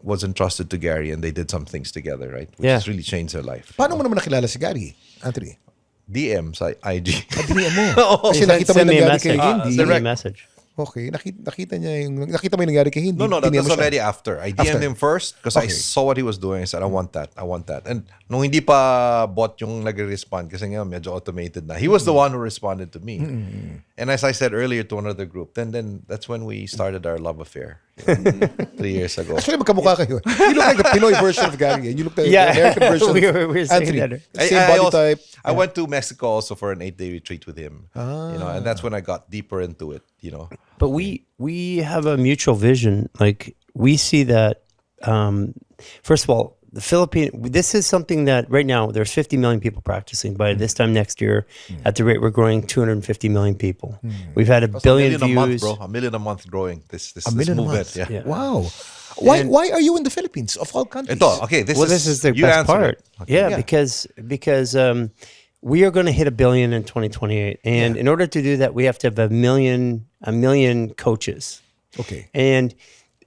was entrusted to Gary and they did some things together, right? Which
Yeah.
has really changed her life.
Paano mo naman nakilala si Gary, Anthony?
DM sa IG.
Hindi mo. Kasi nakita mo
Send
yung
me a
nangyari
message.
kay Hindi.
Send me a message.
Okay, nakita mo yung nangyari kay Hindi.
No, that
Pinili
was
mo siya.
already after. I DM'd him first because I
Okay.
saw what he was doing. I said, I want that. And nung hindi pa bot yung nag-respond kasi nga medyo automated na. He was the one who responded to me. And as I said earlier to another group, then that's when we started our love affair 3 years ago.
Actually, magkamukha kayo. You look like the Pinoy version of Gary and you look like
Yeah.
the American version
We
of
were saying
Anthony.
that.
Same body
also-
type.
I went to Mexico also for an 8-day retreat with him. And that's when I got deeper into it,
But we have a mutual vision. Like, we see that, first of all, this is something that right now there's 50 million people practicing. By this time next year, at the rate we're growing, 250 million people. We've had a
That's
billion
a million a month,
views.
bro. A million a month growing. This
million a
movement.
month.
Yeah.
Wow. Why are you in the Philippines of all countries?
Ito, okay, this
is the
you
best
answered
part.
it. Okay.
Yeah, because we are going to hit 1 billion in 2028, and in order to do that, we have to have a million coaches.
Okay.
And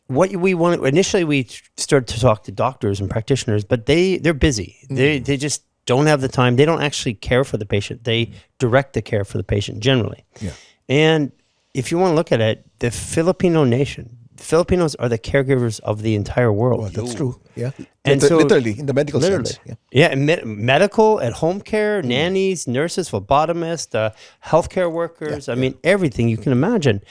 what we want initially, we started to talk to doctors and practitioners, but they're busy. They just don't have the time. They don't actually care for the patient. They direct the care for the patient generally.
Yeah.
And if you want to look at it, the Filipino nation, Filipinos are the caregivers of the entire world.
Well, that's true. Yeah.
And so-
literally, in the medical
Literally.
sense. Yeah.
Yeah, and medical, at home care, nannies, nurses, phlebotomists, healthcare workers. I mean, everything you can imagine.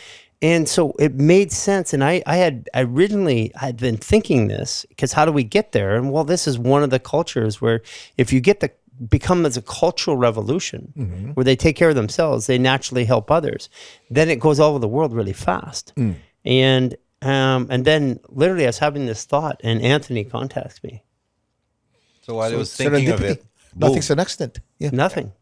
And so it made sense. And I originally had been thinking this, because how do we get there? And well, this is one of the cultures where if you become as a cultural revolution where they take care of themselves, they naturally help others, then it goes all over the world really fast. And then literally I was having this thought and Anthony contacts me.
So while I was thinking of
Serendipity.
it,
Nothing's an accident. Yeah.
Nothing.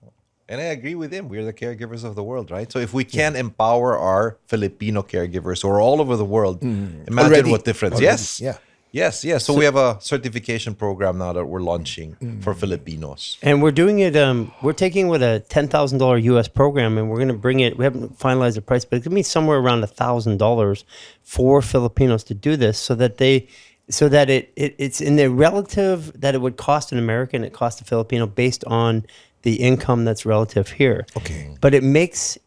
and I agree with him. We're the caregivers of the world, right? So if we can empower our Filipino caregivers who are all over the world, imagine
Already.
what difference.
Already.
Yes.
Yeah.
Yes, yes. So we have a certification program now that we're launching for Filipinos.
And we're doing it. We're taking with a $10,000 U.S. program, and we're going to bring it. We haven't finalized the price, but it's going to be somewhere around $1,000 for Filipinos to do this, so that it's in the relative that it would cost an American, it costs a Filipino based on the income that's relative here.
Okay.
But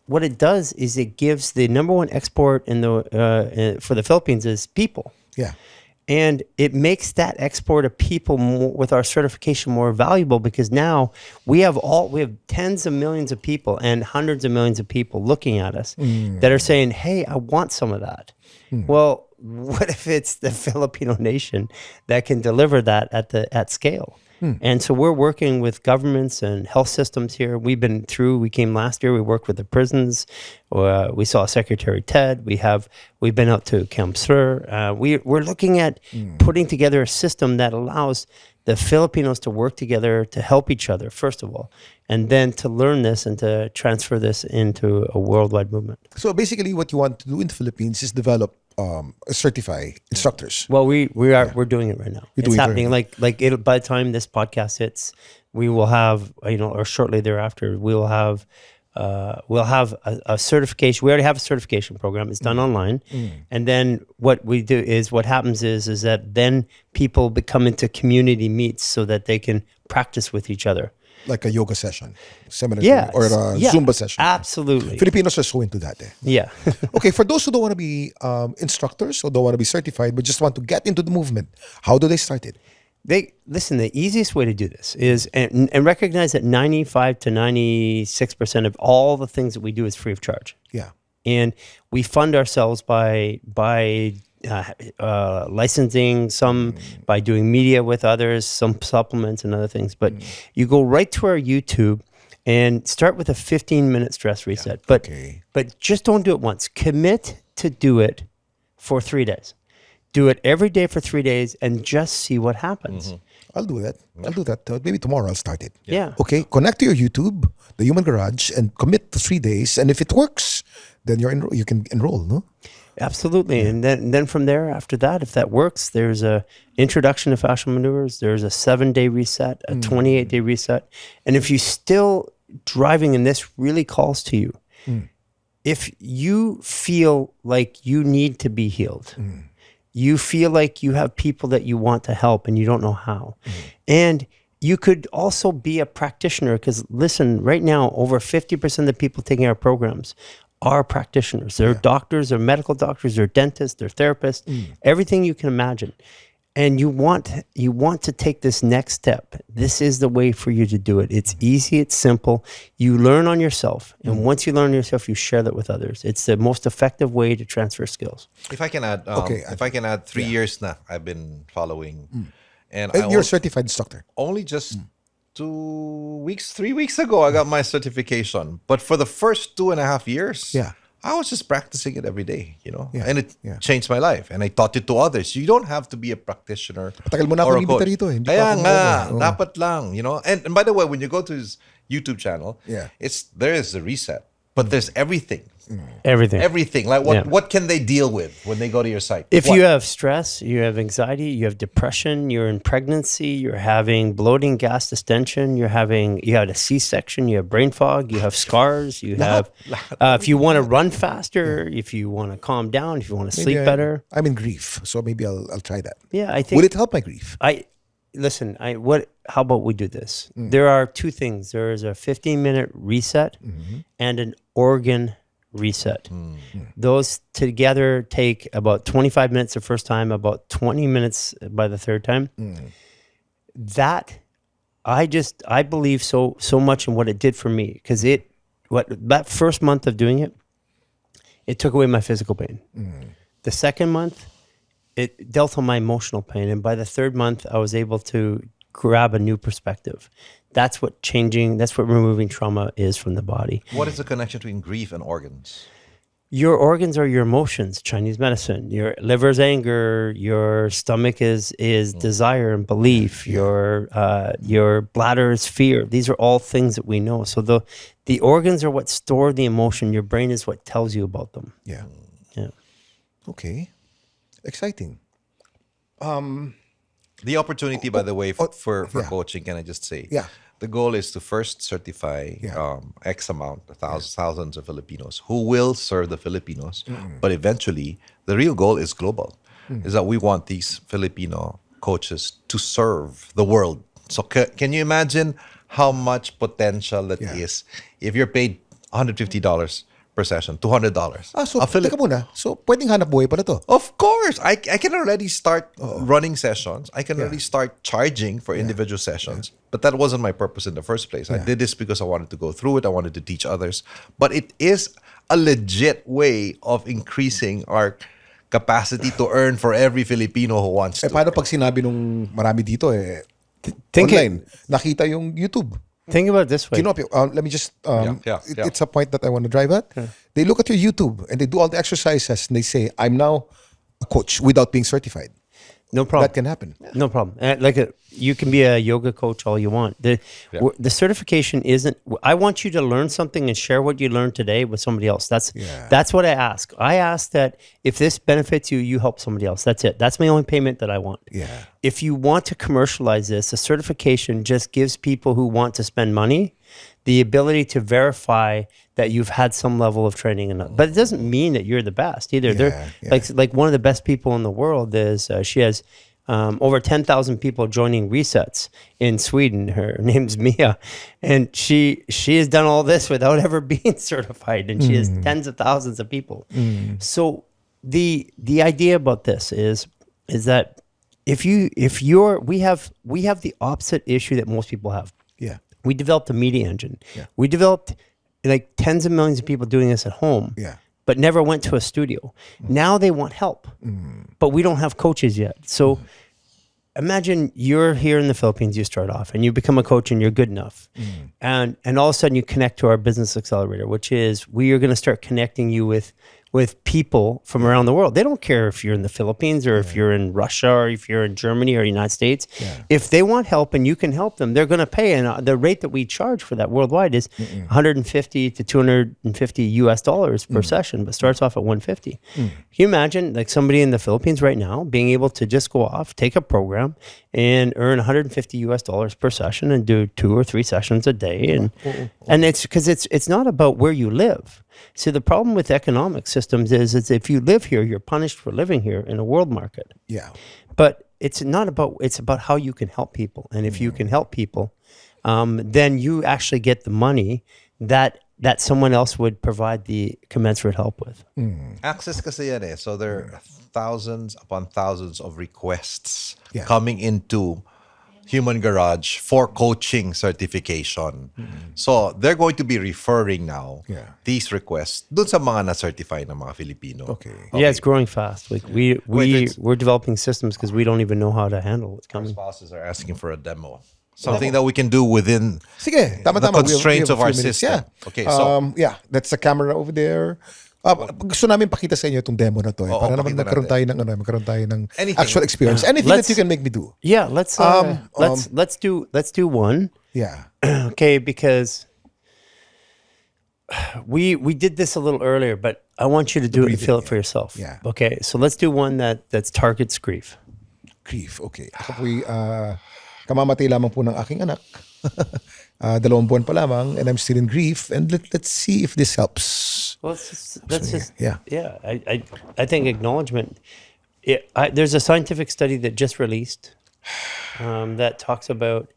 what it does is it gives the number one export for the Philippines is people.
Yeah.
And it makes that export of people with our certification more valuable, because now we have tens of millions of people and hundreds of millions of people looking at us that are saying, hey, I want some of that. Well, what if it's the Filipino nation that can deliver that at scale? And so we're working with governments and health systems here. We came last year, we worked with the prisons. We saw Secretary Ted. We've been out to Camp Sur. We're looking at putting together a system that allows the Filipinos to work together to help each other, first of all, and then to learn this and to transfer this into a worldwide movement.
So basically, what you want to do in the Philippines is develop certify instructors.
Well, we're doing it right now. It's happening. By the time this podcast hits, we will have, or shortly thereafter, we'll have a certification. We already have a certification program. It's done online. And then what happens is that then people come into community meets so that they can practice with each other.
Like a yoga session, seminar,
Yeah.
or a Zumba session.
Absolutely.
Filipinos are so into that.
Yeah.
Okay, for those who don't want to be instructors or don't want to be certified but just want to get into the movement, how do they start it?
The easiest way to do this is, and recognize that 95 to 96% of all the things that we do is free of charge.
Yeah.
And we fund ourselves by licensing, some by doing media with others, some supplements and other things. But you go right to our YouTube and start with a 15-minute stress reset. But just don't do it once. Commit to do it for 3 days. Do it every day for 3 days and just see what happens.
I'll do that. Maybe tomorrow I'll start it.
Yeah.
Okay, connect to your YouTube, the Human Garage, and commit to 3 days. And if it works, then you can enroll, no?
Absolutely. And then from there, after that, if that works, there's a introduction to fascial maneuvers. There's a 7-day reset, a 28-day reset. And if you still driving and this really calls to you, if you feel like you need to be healed, you feel like you have people that you want to help and you don't know how. And you could also be a practitioner, because listen, right now, over 50% of the people taking our programs are practitioners. They're doctors, they're medical doctors, they're dentists, they're therapists, everything you can imagine. And you want to take this next step. This is the way for you to do it. It's easy, it's simple. You learn on yourself. And once you learn on yourself, you share that with others. It's the most effective way to transfer skills.
If I can add, 3 years now, I've been following. And
You're a certified instructor.
only just 3 weeks ago, I got my certification. But for the first 2.5 years, I was just practicing it every day, and it changed my life. And I taught it to others. You don't have to be a practitioner.
Matagal mo na
or a
akong imbita
coach.
rito, hindi pa
Kaya
ako
nga,
Oo.
dapat lang, And by the way, when you go to his YouTube channel, there is a reset, but there's everything. Everything. Like what can they deal with when they go to your site?
If you have stress, you have anxiety, you have depression, you're in pregnancy, you're having bloating, gas distension, you had a C-section, you have brain fog, you have scars, you have, if you want to run faster, if you want to calm down, if you want to sleep better.
I'm in grief, so maybe I'll try that.
Yeah, I think.
Will it help my grief?
How about we do this? There are two things. There is a 15-minute reset and an organ reset. Those together take about 25 minutes the first time, about 20 minutes by the third time. That I believe so much in what it did for me, because that first month of doing it, it took away my physical pain. The second month, it dealt on my emotional pain, and by the third month, I was able to grab a new perspective. That's what removing trauma is from the body.
What is the connection between grief and organs?
Your organs are your emotions, Chinese medicine. Your liver's anger, your stomach is desire and belief, your bladder is fear. These are all things that we know. So the organs are what store the emotion. Your brain is what tells you about them.
Yeah.
Yeah.
Okay. Exciting.
The opportunity, by the way, for
yeah.
coaching, can I just say?
Yeah.
The goal is to first certify
Yeah.
X amount, thousands of Filipinos who will serve the Filipinos. But eventually, the real goal is global. Is that we want these Filipino coaches to serve the world. So can you imagine how much potential that is if you're paid $150 per session, $200.
So teka muna. So pwedeng hanap buhay pala to.
Of course, I can already start running sessions. I can already start charging for individual sessions. But that wasn't my purpose in the first place. I did this because I wanted to go through it. I wanted to teach others. But it is a legit way of increasing our capacity to earn for every Filipino who wants to.
Paano pag sinabi nung marami dito
Think
online, nakita yung YouTube.
Think about it this way.
Let me just, it's a point that I want to drive at. They look at your YouTube and they do all the exercises and they say, I'm now a coach without being certified.
No problem.
That can happen.
No problem. You can be a yoga coach all you want. The certification isn't. I want you to learn something and share what you learned today with somebody else. That's what I ask. I ask that if this benefits you, you help somebody else. That's it. That's my only payment that I want.
Yeah.
If you want to commercialize this, a certification just gives people who want to spend money the ability to verify that you've had some level of training enough. But it doesn't mean that you're the best either. Like one of the best people in the world is she has over 10,000 people joining resets in Sweden. Her name's Mia, and she has done all this without ever being certified, and she has tens of thousands of people. So the idea about this is that we have the opposite issue that most people have.
Yeah.
We developed a media engine. We developed like tens of millions of people doing this at home, but never went to a studio. Now they want help, but we don't have coaches yet. So imagine you're here in the Philippines, you start off and you become a coach and you're good enough. And all of a sudden you connect to our business accelerator, which is we are going to start connecting you with people from around the world. They don't care if you're in the Philippines or if you're in Russia or if you're in Germany or United States. If they want help and you can help them, they're going to pay. And the rate that we charge for that worldwide is $150 to $250 per session, but starts off at $150. Can you imagine like somebody in the Philippines right now being able to just go off, take a program and earn $150 per session and do 2 or 3 sessions a day. And it's because it's not about where you live. See, the problem with economic systems is if you live here, you're punished for living here in a world market.
Yeah.
But it's about how you can help people. And if you can help people, then you actually get the money that someone else would provide the commensurate help with.
Access kasi yan eh. So there are thousands upon thousands of requests coming into Human Garage for coaching certification. So they're going to be referring now these requests dun sa mga na-certify na mga Filipino.
Okay.
Yeah, it's growing fast. Like we're developing systems because we don't even know how to handle what's
Our
coming.
spouses are asking for a demo. Something that we can do within
Sige,
the
tama.
constraints
We
of
have a
our
few minutes.
system. Okay, so
that's the camera over there. Gusto namin pakita sa inyo itong demo na to para naman magkaroon tayo ng
Anything.
actual experience. Anything that you can make me do.
Yeah, let's do one.
Yeah.
Okay, because we did this a little earlier, but I want you to do it and feel it for yourself.
Yeah.
Okay, so let's do one that's targets grief.
Grief, okay. Ako po'y kamamatay lamang po ng aking anak. 2 buwan pa lamang and I'm still in grief, and let's see if this helps.
Well, I think acknowledgement. There's a scientific study that just released that talks about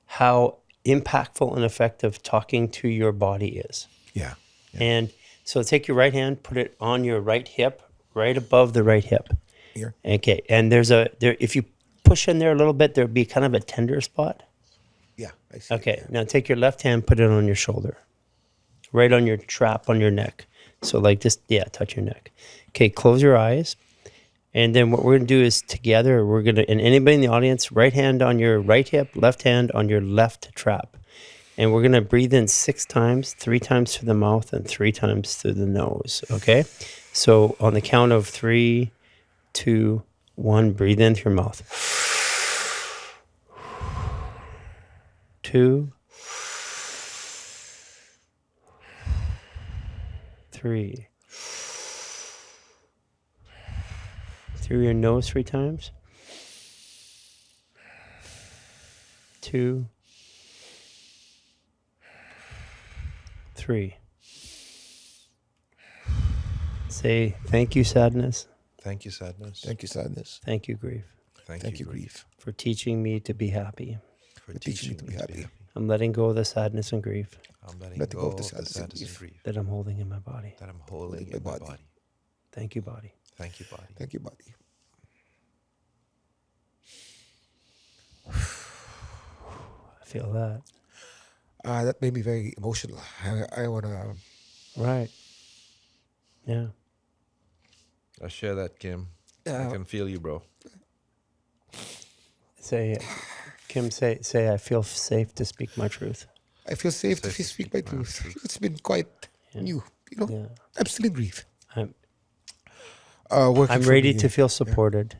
how impactful and effective talking to your body is.
Yeah.
And So take your right hand, put it on your right hip, right above the right hip.
Here.
Okay, and if you push in there a little bit, there'll be kind of a tender spot.
Yeah, I see.
Okay,
Yeah.
now take your left hand, put it on your shoulder, right on your trap on your neck. So like just, touch your neck. Okay, close your eyes. And then what we're going to do is together, and anybody in the audience, right hand on your right hip, left hand on your left trap. And we're going to breathe in 6 times, 3 times through the mouth and 3 times through the nose. Okay? So on the count of 3, 2, 1, breathe in through your mouth. 2, 3. Through your nose 3 times. 2, 3. Say, thank you, sadness.
Thank you, sadness.
Thank you, sadness.
Thank you, grief,
Thank you, grief.
for teaching me to be happy.
for
teaching me to be happy.
I'm letting go of the sadness and grief
I'm letting
Let
go
go
of
of
the
the sadness and
sadness and
grief.
grief
that I'm holding in my body.
that I'm holding
my
in my
body.
body.
Thank you, body.
Thank you, body.
Thank you, buddy.
I feel that.
That made me very emotional. I want to...
Right. Yeah.
I share that, Kim. I can feel you, bro.
Say, Kim, say, I feel safe to speak my truth.
I feel safe to
Safe to
speak my
speak my
truth.
truth.
It's been quite new. You know,
Yeah.
I'm still in grief.
I'm,
Working
I'm
for
ready
me,
to feel supported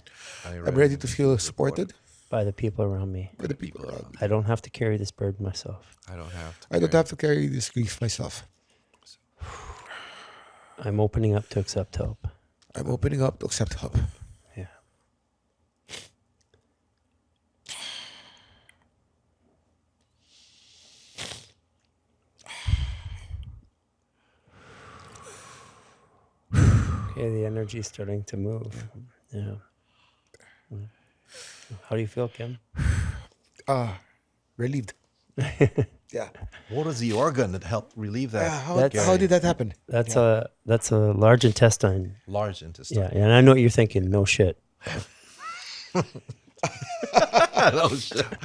I'm ready to feel supported
by the people around me.
by the people around me.
I don't have to carry this burden myself.
I don't have to.
I don't have to carry this grief myself.
I'm opening up to accept help.
I'm opening up to accept help.
Yeah. Okay, the energy is starting to move. Yeah. How do you feel, Kim?
Relieved. Yeah.
What was the organ that helped relieve that?
How did that happen?
That's a large intestine.
Large intestine.
Yeah, and I know what you're thinking. No shit.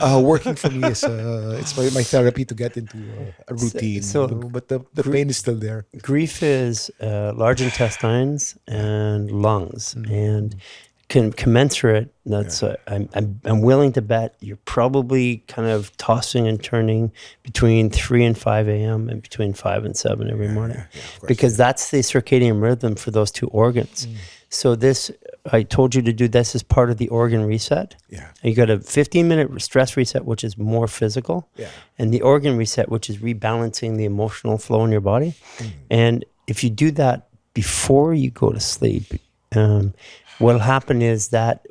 Working for me is it's my therapy to get into a routine.
so
you know, but the pain is still there.
Grief is large intestines and lungs, and commensurate. That's I'm willing to bet you're probably kind of tossing and turning between 3 and 5 a.m. and between 5 and 7 every morning, because that's the circadian rhythm for those two organs. So this, I told you to do this as part of the organ reset.
Yeah.
You got a 15-minute stress reset, which is more physical.
Yeah.
And the organ reset, which is rebalancing the emotional flow in your body. And if you do that before you go to sleep, what'll happen is that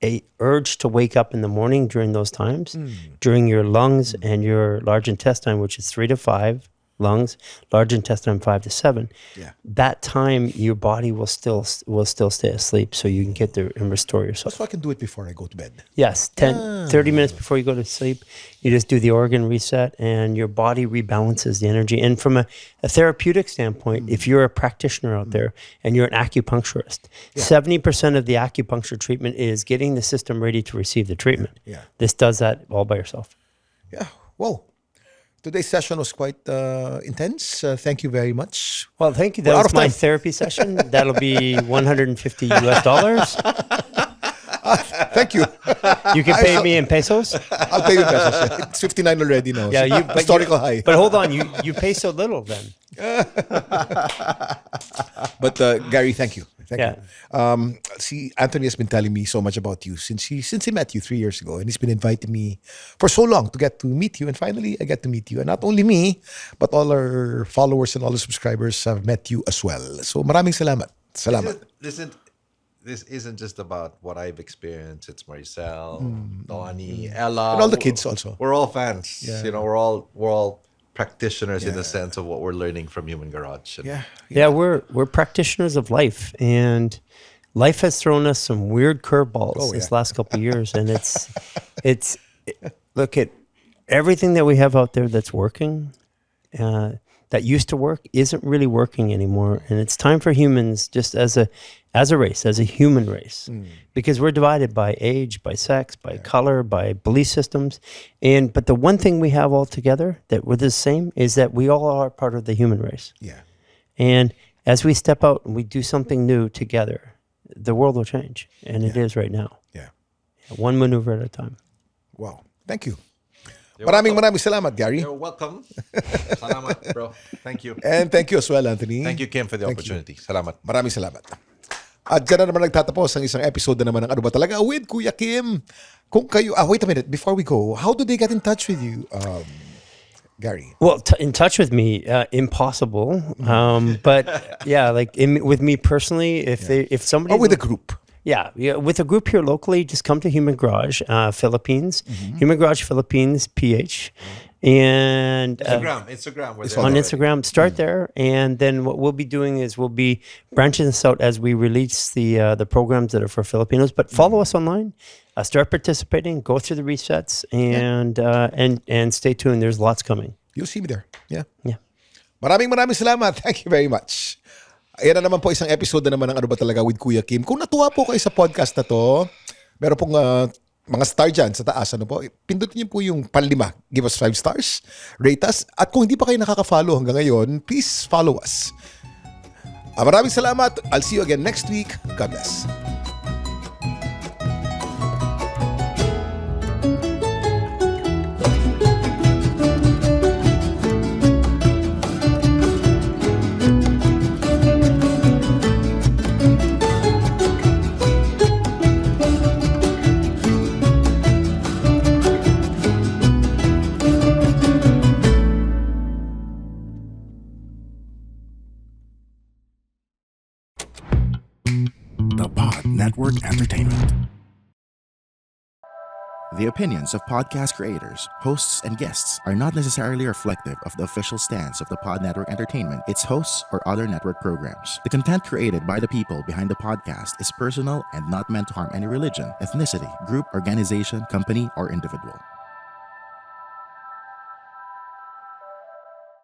a urge to wake up in the morning during those times, during your lungs and your large intestine, which is 3 to 5 lungs, large intestine 5 to 7.
Yeah.
That time your body will still stay asleep, so you can get there and restore yourself.
So I can do it before I go to bed.
Yes, 30 minutes before you go to sleep, you just do the organ reset and your body rebalances the energy. And from a therapeutic standpoint, if you're a practitioner out there and you're an acupuncturist, 70% of the acupuncture treatment is getting the system ready to receive the treatment.
Yeah.
This does that all by yourself.
Yeah. Well, today's session was quite intense. Thank you very much.
Well, thank you.
We're
That
out
was
of
my
time.
therapy session. That'll be $150 US.
Thank you.
You can pay me in pesos.
I'll pay you pesos. It's 59 already now.
Yeah,
so historical high.
But hold on, you pay so little then.
But Gary, thank you. Thank
Yeah.
you. See, Anthony has been telling me so much about you since he met you 3 years ago, and he's been inviting me for so long to get to meet you. And finally, I get to meet you. And not only me, but all our followers and all the subscribers have met you as well. So maraming salamat. Salamat.
This isn't just about what I've experienced. It's Maricel, Donnie, Ella,
And all the kids also.
We're all fans.
Yeah.
You know, we're all practitioners in the sense of what we're learning from Human Garage. And
Yeah, we're practitioners of life, and life has thrown us some weird curveballs this last couple of years, and look at everything that we have out there that's working. that used to work isn't really working anymore, and it's time for humans, just as a race, as a human race, because we're divided by age, by sex, by color, by belief systems, but the one thing we have all together that we're the same is that we all are part of the human race.
Yeah.
And as we step out and we do something new together, the world will change, and it is right now.
Yeah.
One maneuver at a time.
Wow. Thank you. Maraming salamat, Gary.
You're welcome. Salamat, bro. Thank you.
And thank you as well, Anthony.
Thank you, Kim, for the opportunity. Salamat.
Maraming salamat. At dyan na naman nagtatapos ang isang episode na naman ng Ano Ba Talaga with Kuya Kim. Kung kayo, wait a minute, before we go, how do they get in touch with you, Gary?
Well, in touch with me, impossible. But yeah, like with me personally, if somebody
Or with a group.
Yeah, with a group here locally, just come to Human Garage Philippines, Human Garage Philippines PH, and
Instagram.
on Instagram. Start there, and then what we'll be doing is we'll be branching this out as we release the programs that are for Filipinos. But follow us online, start participating, go through the resets, and stay tuned. There's lots coming.
You'll see me there. Yeah.
Yeah.
Maraming salamat. Thank you very much. Ayan na naman po isang episode na naman ng Ano Ba Talaga with Kuya Kim. Kung natuwa po kayo sa podcast na to, meron pong mga star dyan sa taas. Ano po, pindutin niyo po yung panlima. Give us 5 stars. Rate us. At kung hindi pa kayo nakaka-follow hanggang ngayon, please follow us. Maraming salamat. I'll see you again next week. God bless.
The Pod Network Entertainment. The opinions of podcast creators, hosts, and guests are not necessarily reflective of the official stance of the Pod Network Entertainment, its hosts, or other network programs. The content created by the people behind the podcast is personal and not meant to harm any religion, ethnicity, group, organization, company, or individual.